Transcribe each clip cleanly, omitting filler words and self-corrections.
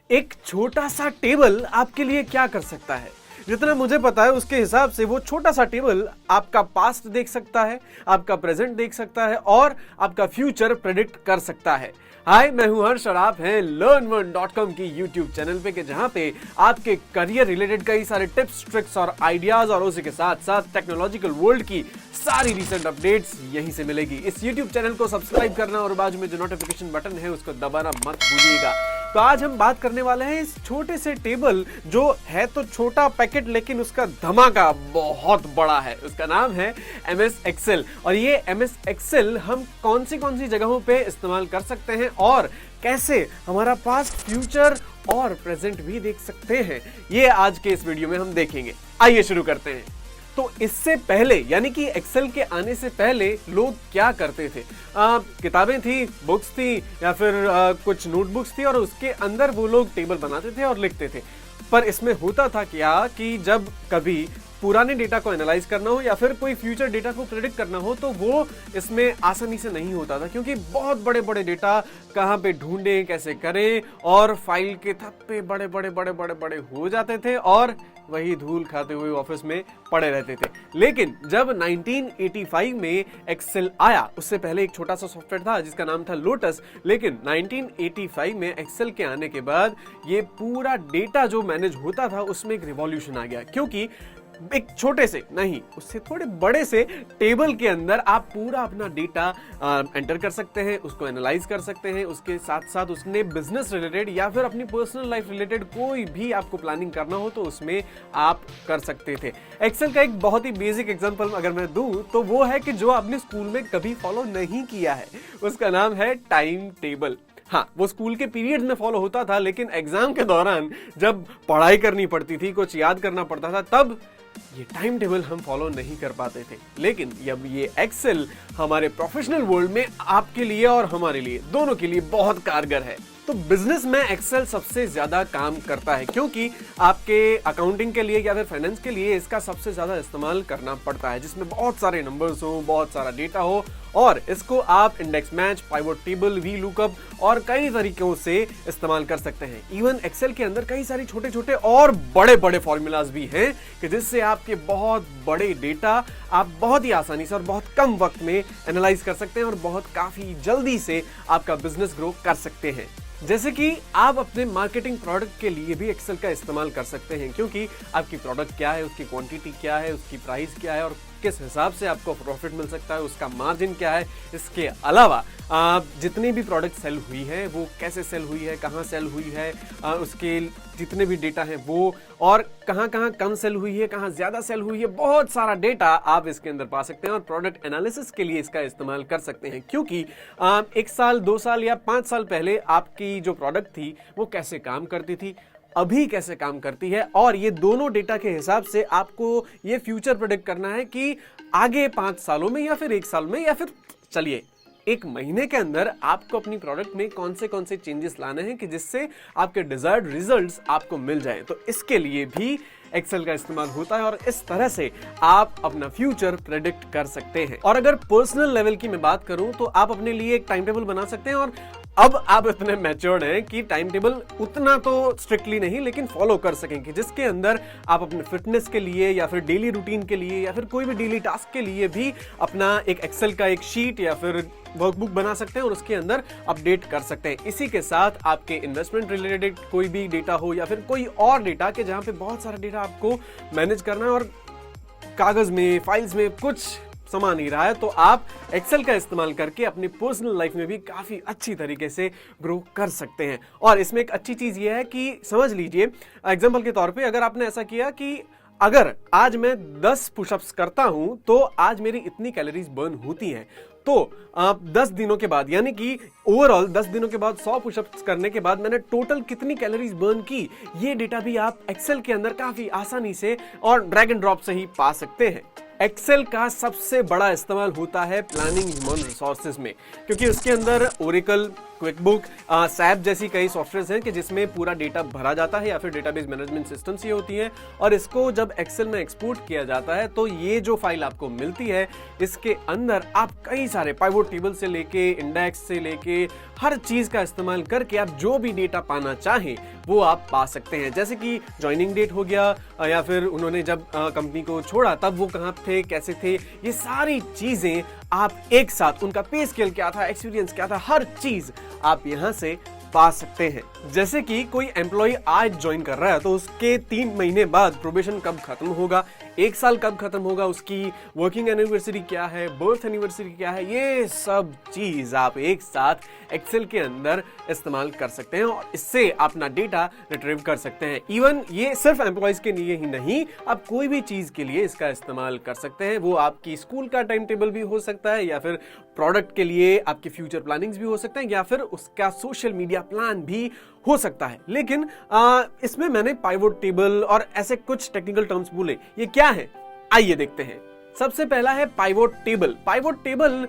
एक छोटा सा टेबल आपके लिए क्या कर सकता है? जितना मुझे पता है उसके हिसाब से वो छोटा सा टेबल आपका पास्ट देख सकता है, आपका प्रेजेंट देख सकता है और आपका फ्यूचर प्रेडिक्ट कर सकता है। हाय, मैं हूं हर्ष और आप हैं learn1.com की यूट्यूब चैनल पे कि जहां पे आपके करियर रिलेटेड कई सारे टिप्स, ट्रिक्स और आइडियाज और उसी के साथ साथ टेक्नोलॉजिकल वर्ल्ड की सारी रिसेंट अपडेट्स यहीं से मिलेगी। इस यूट्यूब चैनल को सब्सक्राइब करना और बाजू में जो नोटिफिकेशन बटन है उसको दबाना मत भूलिएगा। तो आज हम बात करने वाले हैं इस छोटे से टेबल जो है तो छोटा पैकेट लेकिन उसका धमाका बहुत बड़ा है। उसका नाम है MS Excel और ये MS Excel हम कौन सी जगहों पे इस्तेमाल कर सकते हैं और कैसे हमारा पास्ट, फ्यूचर और प्रेजेंट भी देख सकते हैं, ये आज के इस वीडियो में हम देखेंगे। आइए शुरू करते हैं। तो इससे पहले यानी कि एक्सेल के आने से पहले लोग क्या करते थे? किताबें थी, बुक्स थी या फिर कुछ नोटबुक्स थी और उसके अंदर वो लोग टेबल बनाते थे और लिखते थे। पर इसमें होता था क्या कि जब कभी पुराने डेटा को एनालाइज करना हो या फिर कोई फ्यूचर डेटा को प्रेडिक्ट करना हो तो वो इसमें आसानी से नहीं होता था, क्योंकि बहुत बड़े बड़े डेटा कहाँ पे ढूंढें, कैसे करें, और फाइल के थप्पे बड़े बड़े हो जाते थे और वही धूल खाते हुए ऑफिस में पड़े रहते थे। लेकिन जब 1985 में एक्सेल आया, उससे पहले एक छोटा सा सॉफ्टवेयर था जिसका नाम था लोटस, लेकिन 1985 में एक्सेल के आने के बाद ये पूरा डेटा जो मैनेज होता था उसमें एक रिवॉल्यूशन आ गया, क्योंकि एक छोटे से नहीं, उससे थोड़े बड़े से टेबल के अंदर आप पूरा अपना डेटा एंटर कर सकते हैं, उसको एनालाइज कर सकते हैं। उसके साथ साथ उसने बिजनेस रिलेटेड या फिर अपनी पर्सनल लाइफ रिलेटेड कोई भी आपको प्लानिंग करना हो तो उसमें आप कर सकते थे। एक्सेल का एक बहुत ही बेसिक एग्जांपल अगर मैं दूं तो वो है कि जो आपने स्कूल में कभी फॉलो नहीं किया है, उसका नाम है टाइम टेबल। हाँ, वो स्कूल के पीरियड में फॉलो होता था, लेकिन एग्जाम के दौरान जब पढ़ाई करनी पड़ती थी, कुछ याद करना पड़ता था, तब ये टाइम टेबल हम फॉलो नहीं कर पाते थे। लेकिन अब ये एक्सेल हमारे प्रोफेशनल वर्ल्ड में आपके लिए और हमारे लिए, दोनों के लिए बहुत कारगर है। तो बिजनेस में एक्सेल सबसे ज्यादा काम करता है, क्योंकि आपके अकाउंटिंग के लिए या फिर फाइनेंस के लिए इसका सबसे ज्यादा इस्तेमाल करना पड़ता है, जिसमें बहुत सारे नंबर्स हो, बहुत सारा डेटा हो और इसको आप index match, pivot table, V lookup और कई तरीकों से इस्तेमाल कर सकते हैं। इवन एक्सेल के अंदर कई सारे छोटे छोटे और बड़े बड़े फॉर्मूलाज भी हैं कि जिससे आपके बहुत बड़े डेटा आप बहुत ही आसानी से और बहुत कम वक्त में एनालाइज कर सकते हैं और बहुत काफी जल्दी से आपका बिजनेस ग्रो कर सकते हैं। जैसे कि आप अपने मार्केटिंग प्रोडक्ट के लिए भी एक्सेल का इस्तेमाल कर सकते हैं, क्योंकि आपकी प्रोडक्ट क्या है, उसकी क्वांटिटी क्या है, उसकी प्राइस क्या है और किस हिसाब से आपको प्रॉफिट मिल सकता है, उसका मार्जिन क्या है। इसके अलावा जितनी भी प्रोडक्ट सेल हुई है वो कैसे सेल हुई है, कहाँ सेल हुई है, उसके जितने भी डेटा हैं वो, और कहाँ कम सेल हुई है, कहाँ ज्यादा सेल हुई है, बहुत सारा डेटा आप इसके अंदर पा सकते हैं और प्रोडक्ट एनालिसिस के लिए इसका इस्तेमाल कर सकते हैं। क्योंकि 1 साल, 2 साल या 5 साल पहले आपकी जो प्रोडक्ट थी वो कैसे काम करती थी, अभी कैसे काम करती है, और ये दोनों डेटा के हिसाब से आपको ये फ्यूचर प्रेडिक्ट करना है कि आगे 5 सालों में या फिर 1 साल में या फिर चलिए 1 महीने के अंदर आपको अपनी प्रोडक्ट में कौन से चेंजेस लाने हैं कि जिससे आपके डिजायर्ड रिजल्ट्स आपको मिल जाएं। तो इसके लिए भी एक्सेल का इस्तेमाल होता है और इस तरह से आप अपना फ्यूचर प्रेडिक्ट कर सकते हैं। और अगर पर्सनल लेवल की मैं बात करूं तो आप अपने लिए एक टाइम टेबल बना सकते हैं, और अब आप इतने मैच्योर्ड हैं कि टाइम टेबल उतना तो स्ट्रिक्टली नहीं लेकिन फॉलो कर सकेंगे, जिसके अंदर आप अपने फिटनेस के लिए या फिर डेली रूटीन के लिए या फिर कोई भी डेली टास्क के लिए भी अपना एक एक्सेल का एक शीट या फिर वर्कबुक बना सकते हैं और उसके अंदर अपडेट कर सकते हैं। इसी के साथ आपके इन्वेस्टमेंट रिलेटेड कोई भी डेटा हो या फिर कोई और डेटा के जहां पे बहुत सारा डेटा आपको मैनेज करना है और कागज में, फाइल्स में कुछ समा नहीं रहा है, तो आप एक्सेल का इस्तेमाल करके अपनी पर्सनल लाइफ में भी काफी अच्छी तरीके से ग्रो कर सकते हैं। और इसमें एक अच्छी चीज यह है कि समझ लीजिए, एग्जांपल के तौर पे अगर आपने ऐसा किया कि अगर आज मैं 10 पुशअप्स करता हूं तो आज मेरी इतनी कैलोरीज बर्न होती हैं, तो 10 दिनों के बाद यानी कि ओवरऑल 10 दिनों के बाद 100 पुशअप्स करने के बाद मैंने टोटल कितनी कैलोरीज बर्न की, ये डेटा भी आप एक्सेल के अंदर काफी आसानी से और ड्रैग एंड ड्रॉप से ही पा सकते हैं। एक्सेल का सबसे बड़ा इस्तेमाल होता है प्लानिंग ह्यूमन रिसोर्सेज में, क्योंकि उसके अंदर ओरेकल, क्विकबुक, सैप जैसी कई सॉफ्टवेयर्स हैं कि जिसमें पूरा डेटा भरा जाता है या फिर डेटाबेस मैनेजमेंट सिस्टम्स ये होती हैं, और इसको जब एक्सेल में एक्सपोर्ट किया जाता है तो ये जो फाइल आपको मिलती है इसके अंदर आप कई सारे पाइवोट टेबल से लेके इंडेक्स से लेके हर चीज का इस्तेमाल करके आप जो भी डेटा पाना चाहें वो आप पा सकते हैं। जैसे कि ज्वाइनिंग डेट हो गया, या फिर उन्होंने जब कंपनी को छोड़ा तब वो कहाँ थे, कैसे थे, ये सारी चीजें आप एक साथ, उनका पे स्केल क्या था, एक्सपीरियंस क्या था, हर चीज आप यहां से पा सकते हैं। जैसे कि कोई एम्प्लॉय आज ज्वाइन कर रहा है तो उसके 3 महीने बाद प्रोबेशन कब खत्म होगा, 1 साल कब खत्म होगा, उसकी वर्किंग एनिवर्सरी क्या है, बर्थ एनिवर्सरी क्या है, ये सब चीज आप एक साथ एक्सेल के अंदर इस्तेमाल कर सकते हैं और इससे अपना डेटा रिट्रीव कर सकते हैं। इवन ये सिर्फ एम्प्लॉयज के लिए ही नहीं, आप कोई भी चीज के लिए इसका इस्तेमाल कर सकते हैं। वो आपकी स्कूल का टाइम टेबल भी हो सकता है, या फिर प्रोडक्ट के लिए आपके फ्यूचर प्लानिंग्स भी हो सकते हैं, या फिर उसका सोशल मीडिया प्लान भी हो सकता है। लेकिन इसमें मैंने पाइवोट टेबल और ऐसे कुछ टेक्निकल टर्म्स बोले, ये क्या है आइए देखते हैं। सबसे पहला है पाइवोट टेबल। पाइवोट टेबल,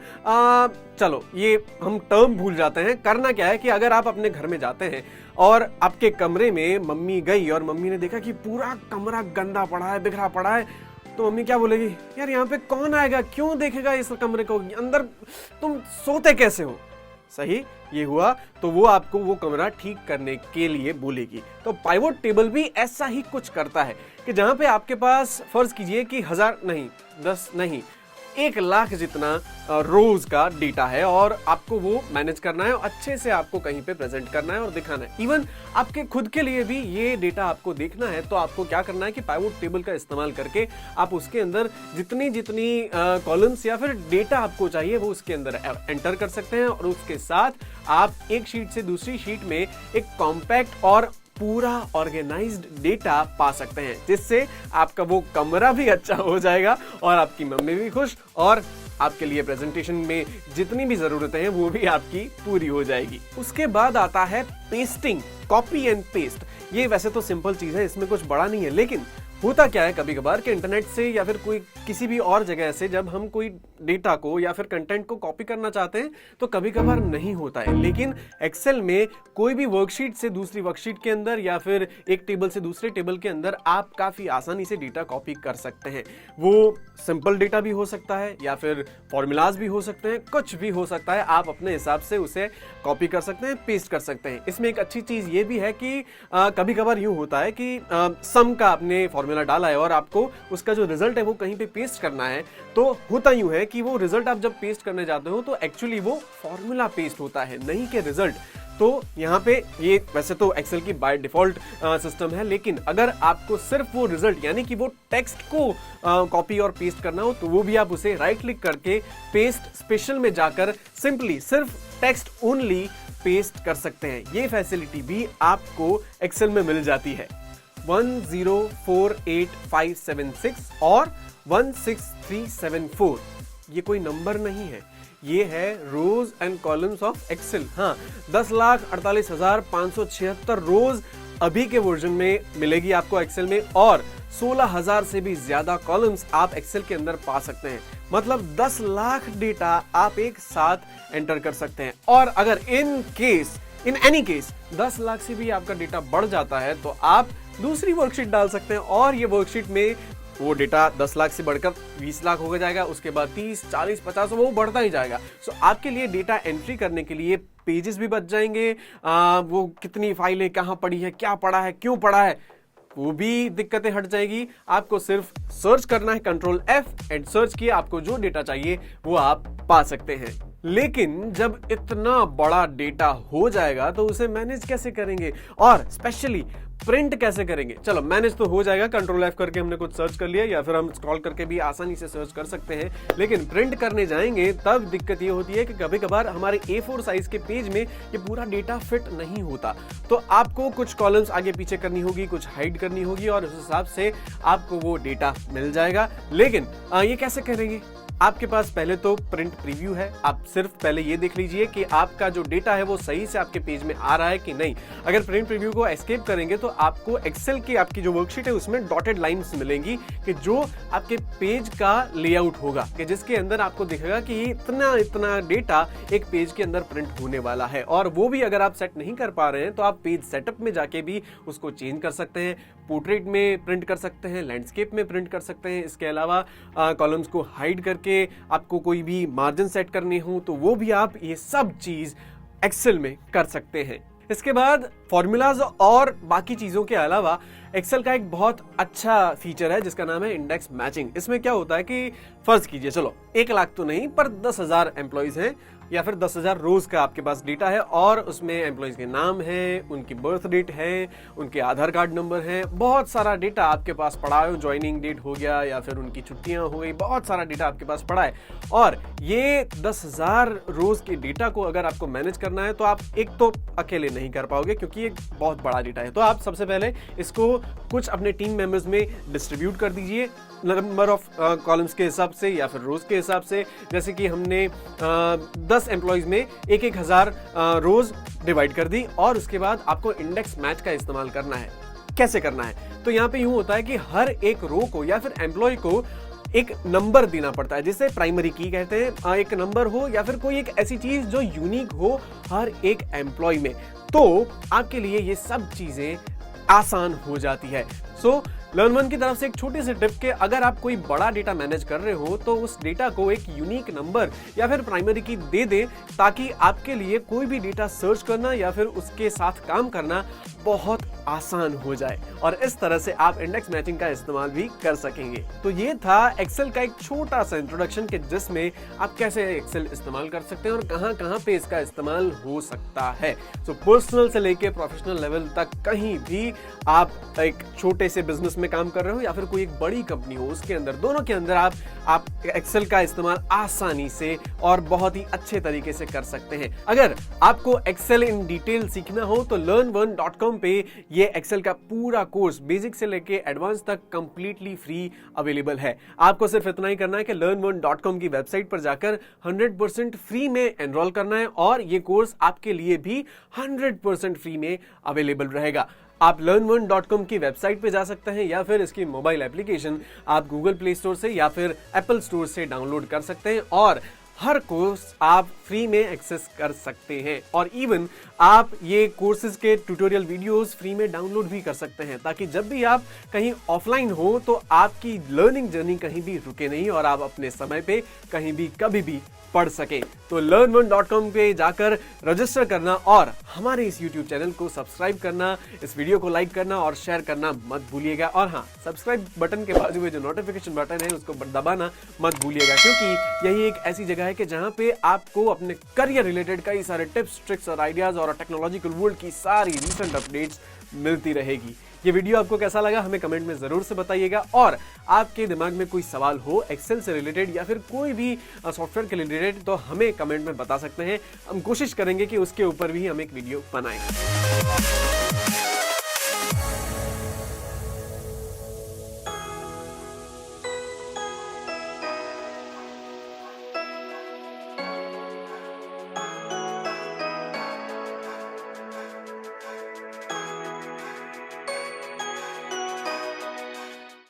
चलो ये हम टर्म भूल जाते हैं। करना क्या है कि अगर आप अपने घर में जाते हैं और आपके कमरे में मम्मी गई और मम्मी ने देखा कि पूरा कमरा गंदा पड़ा है, बिखरा पड़ा है, तो मम्मी क्या बोलेगी, यार यहाँ पे कौन आएगा, क्यों देखेगा इस कमरे को, अंदर तुम सोते कैसे हो। सही, ये हुआ तो वो आपको वो कमरा ठीक करने के लिए बोलेगी। तो पाइवोट टेबल भी ऐसा ही कुछ करता है कि जहां पे आपके पास फर्ज कीजिए कि 1000 नहीं, 10 नहीं, 1 लाख जितना रोज का डेटा है और आपको वो मैनेज करना है और अच्छे से आपको कहीं पे प्रेजेंट करना है और दिखाना है। इवन आपके खुद के लिए भी ये डेटा आपको देखना है तो आपको क्या करना है कि पाइवोट टेबल का इस्तेमाल करके आप उसके अंदर जितनी कॉलम्स या फिर डेटा आपको चाहिए वो उसके अंदर एंटर कर सकते हैं और उसके साथ आप एक शीट से दूसरी शीट में एक कॉम्पैक्ट और पूरा ऑर्गेनाइज्ड डेटा पा सकते हैं, जिससे आपका वो कमरा भी अच्छा हो जाएगा और आपकी मम्मी भी खुश और आपके लिए प्रेजेंटेशन में जितनी भी जरूरतें हैं वो भी आपकी पूरी हो जाएगी। उसके बाद आता है पेस्टिंग, कॉपी एंड पेस्ट। ये वैसे तो सिंपल चीज है, इसमें कुछ बड़ा नहीं है, लेकिन होता क्या है कभी कभार कि इंटरनेट से या फिर कोई किसी भी और जगह से जब हम कोई डेटा को या फिर कंटेंट को कॉपी करना चाहते हैं तो कभी कभार नहीं होता है। लेकिन एक्सेल में कोई भी वर्कशीट से दूसरी वर्कशीट के अंदर या फिर एक टेबल से दूसरे टेबल के अंदर आप काफी आसानी से डेटा कॉपी कर सकते हैं। वो सिंपल डेटा भी हो सकता है या फिर फॉर्मूलाज भी हो सकते हैं, कुछ भी हो सकता है। आप अपने हिसाब से उसे कॉपी कर सकते हैं, पेस्ट कर सकते हैं। इसमें एक अच्छी चीज ये भी है कि कभी कभार यूं होता है कि सम का आपने फॉर्मूला डाला है और आपको उसका जो रिजल्ट है वो कहीं पे पेस्ट करना है, तो होता यूं है कि वो रिजल्ट आप जब पेस्ट करने जाते हो तो एक्चुअली वो फॉर्मूला पेस्ट होता है, नहीं कि रिजल्ट। तो यहाँ पे ये वैसे तो एक्सेल की बाय डिफॉल्ट सिस्टम है, लेकिन अगर आपको सिर्फ वो रिजल्ट यानी कि वो टेक्स्ट को कॉपी और पेस्ट करना हो तो वो भी आप उसे राइट क्लिक करके पेस्ट स्पेशल में जाकर सिंपली सिर्फ टेक्स्ट ओनली पेस्ट कर सकते हैं। ये फैसिलिटी भी आपको एक्सेल में मिल जाती है। 1048576 और 16374 ये कोई नंबर नहीं है, ये है रोज एंड कॉलम्स ऑफ एक्सेल। हाँ, 10,48,576 रोज अभी के वर्जन में मिलेगी आपको एक्सेल में और 16,000 से भी ज्यादा कॉलम्स आप एक्सेल के अंदर पा सकते हैं। मतलब 10 लाख डेटा आप एक साथ एंटर कर सकते हैं। और अगर इन एनी केस 10 लाख से भी आपका डेटा बढ़ जाता है तो आप दूसरी वर्कशीट डाल सकते हैं और ये वर्कशीट में वो डेटा 10 लाख से बढ़कर 20 लाख हो जाएगा, उसके बाद 30, 40, 50 वो बढ़ता ही जाएगा। सो आपके लिए डेटा एंट्री करने के लिए पेजेस भी बच जाएंगे, वो कितनी फाइलें कहाँ पड़ी है, क्या पड़ा है, क्यों पड़ा है, वो भी दिक्कतें हट जाएगी। आपको सिर्फ सर्च करना है, कंट्रोल F एंड सर्च किए, आपको जो डेटा चाहिए वो आप पा सकते हैं। लेकिन जब इतना बड़ा डेटा हो जाएगा तो उसे मैनेज कैसे करेंगे और स्पेशली प्रिंट कैसे करेंगे। चलो मैनेज तो हो जाएगा, कंट्रोल F करके हमने कुछ सर्च कर लिया या फिर हम स्क्रॉल करके भी आसानी से सर्च कर सकते हैं, लेकिन प्रिंट करने जाएंगे तब दिक्कत ये होती है कि कभी कभार हमारे A4 साइज के पेज में ये पूरा डेटा फिट नहीं होता, तो आपको कुछ कॉलम्स आगे पीछे करनी होगी, कुछ हाइड करनी होगी और उस हिसाब से आपको वो डेटा मिल जाएगा। लेकिन ये कैसे करेंगे, आपके पास पहले तो प्रिंट प्रीव्यू है। आप सिर्फ पहले ये देख लीजिए कि आपका जो डेटा है वो सही से आपके पेज में आ रहा है कि नहीं। अगर प्रिंट प्रीव्यू को एस्केप करेंगे तो आपको एक्सेल की आपकी जो वर्कशीट है उसमें डॉटेड लाइंस मिलेंगी कि जो आपके पेज का लेआउट होगा, कि जिसके अंदर आपको दिखेगा कि इतना इतना डेटा एक पेज के अंदर प्रिंट होने वाला है। और वो भी अगर आप सेट नहीं कर पा रहे हैं तो आप पेज सेटअप में जाके भी उसको चेंज कर सकते हैं, पोर्ट्रेट में प्रिंट कर सकते हैं, लैंडस्केप में प्रिंट कर सकते हैं। इसके अलावा कॉलम्स को हाइड करके आपको कोई भी मार्जिन सेट करनी हो तो वो भी आप ये सब चीज एक्सेल में कर सकते हैं। इसके बाद फॉर्मूलाज और बाकी चीजों के अलावा एक्सेल का एक बहुत अच्छा फीचर है जिसका नाम है इंडेक्स मैचिंग। इसमें क्या होता है कि फर्ज कीजिए, चलो 1 लाख तो नहीं पर 10,000 एम्प्लॉइज हैं या फिर 10,000 रोज का आपके पास डेटा है और उसमें एम्प्लॉइज के नाम है, उनकी बर्थ डेट है, उनके आधार कार्ड नंबर है, बहुत सारा डेटा आपके पास पड़ा है, ज्वाइनिंग डेट हो गया या फिर उनकी छुट्टियां हो गई, बहुत सारा डेटा आपके पास पड़ा है। और ये 10,000 रोज के डेटा को अगर आपको मैनेज करना है तो आप एक तो अकेले नहीं कर पाओगे क्योंकि ये बहुत बड़ा डेटा है। तो आप सबसे पहले इसको कुछ अपने टीम मेंबर्स में डिस्ट्रीब्यूट कर दीजिए नंबर ऑफ कॉलम्स के हिसाब से या फिर रोज के हिसाब से। जैसे कि हमने 10 एम्प्लॉइज में 1,000 रोज डिवाइड कर दी और उसके बाद आपको इंडेक्स मैच का इस्तेमाल करना है। कैसे करना है? तो यहाँ पे यूं होता है कि हर एक रो को या फिर एम्प्लॉय को एक नंबर देना पड़ता है जिसे प्राइमरी की कहते हैं। एक नंबर हो या फिर कोई एक ऐसी चीज जो यूनिक हो हर एक एम्प्लॉय में, तो आपके लिए ये सब चीजें आसान हो जाती है। सो लर्न1 की तरफ से एक छोटी सी टिप के अगर आप कोई बड़ा डेटा मैनेज कर रहे हो तो उस डेटा को एक यूनिक नंबर या फिर प्राइमरी की दे दें ताकि आपके लिए कोई भी डेटा सर्च करना या फिर उसके साथ काम करना बहुत आसान हो जाए और इस तरह से आप इंडेक्स मैचिंग का इस्तेमाल भी कर सकेंगे। तो ये था एक्सेल का एक छोटा सा इंट्रोडक्शन कि जिसमें आप कैसे एक्सेल इस्तेमाल कर सकते हैं और कहां-कहां पे इसका इस्तेमाल हो सकता है। सो पर्सनल से लेके प्रोफेशनल लेवल तक कहीं भी आप एक छोटे से बिजनेस में काम कर रहे हो या फिर कोई एक बड़ी कंपनी हो उसके अंदर, दोनों के अंदर आप एक्सेल का इस्तेमाल आसानी से और बहुत ही अच्छे तरीके से कर सकते हैं। अगर आपको एक्सेल इन डिटेल सीखना हो तो learn1.com पे ये एक्सेल का पूरा कोर्स बेसिक से लेके एडवांस तक कंप्लीटली फ्री अवेलेबल है। आपको सिर्फ इतना ही करना है कि learn1.com की वेबसाइट पर जाकर 100% फ्री में एनरोल करना है और ये कोर्स आपके लिए भी 100% फ्री में अवेलेबल रहेगा। आप learn1.com की वेबसाइट पे जा सकते हैं या फिर इसकी मोबाइल एप्लीकेशन आप गूगल प्ले स्टोर से या फिर एप्पल स्टोर से डाउनलोड कर सकते हैं और हर कोर्स आप फ्री में एक्सेस कर सकते हैं। और इवन आप ये कोर्सेज के ट्यूटोरियल वीडियोस फ्री में डाउनलोड भी कर सकते हैं ताकि जब भी आप कहीं ऑफलाइन हो तो आपकी लर्निंग जर्नी कहीं भी रुके नहीं और आप अपने समय पे कहीं भी कभी भी पढ़ सके। तो learn1.com पे जाकर रजिस्टर करना और हमारे इस YouTube चैनल को सब्सक्राइब करना, इस वीडियो को लाइक करना और शेयर करना मत भूलिएगा। और हाँ, सब्सक्राइब बटन के बाजू में जो नोटिफिकेशन बटन है उसको दबाना मत भूलिएगा क्योंकि यही एक ऐसी जगह है कि जहाँ पे आपको अपने करियर रिलेटेड कई सारे टिप्स, ट्रिक्स और आइडियाज और टेक्नोलॉजिकल वर्ल्ड की सारी रिसेंट अपडेट्स मिलती रहेगी। ये वीडियो आपको कैसा लगा हमें कमेंट में जरूर से बताइएगा और आपके दिमाग में कोई सवाल हो एक्सेल से रिलेटेड या फिर कोई भी सॉफ्टवेयर के रिलेटेड तो हमें कमेंट में बता सकते हैं। हम कोशिश करेंगे कि उसके ऊपर भी हम एक वीडियो बनाएं।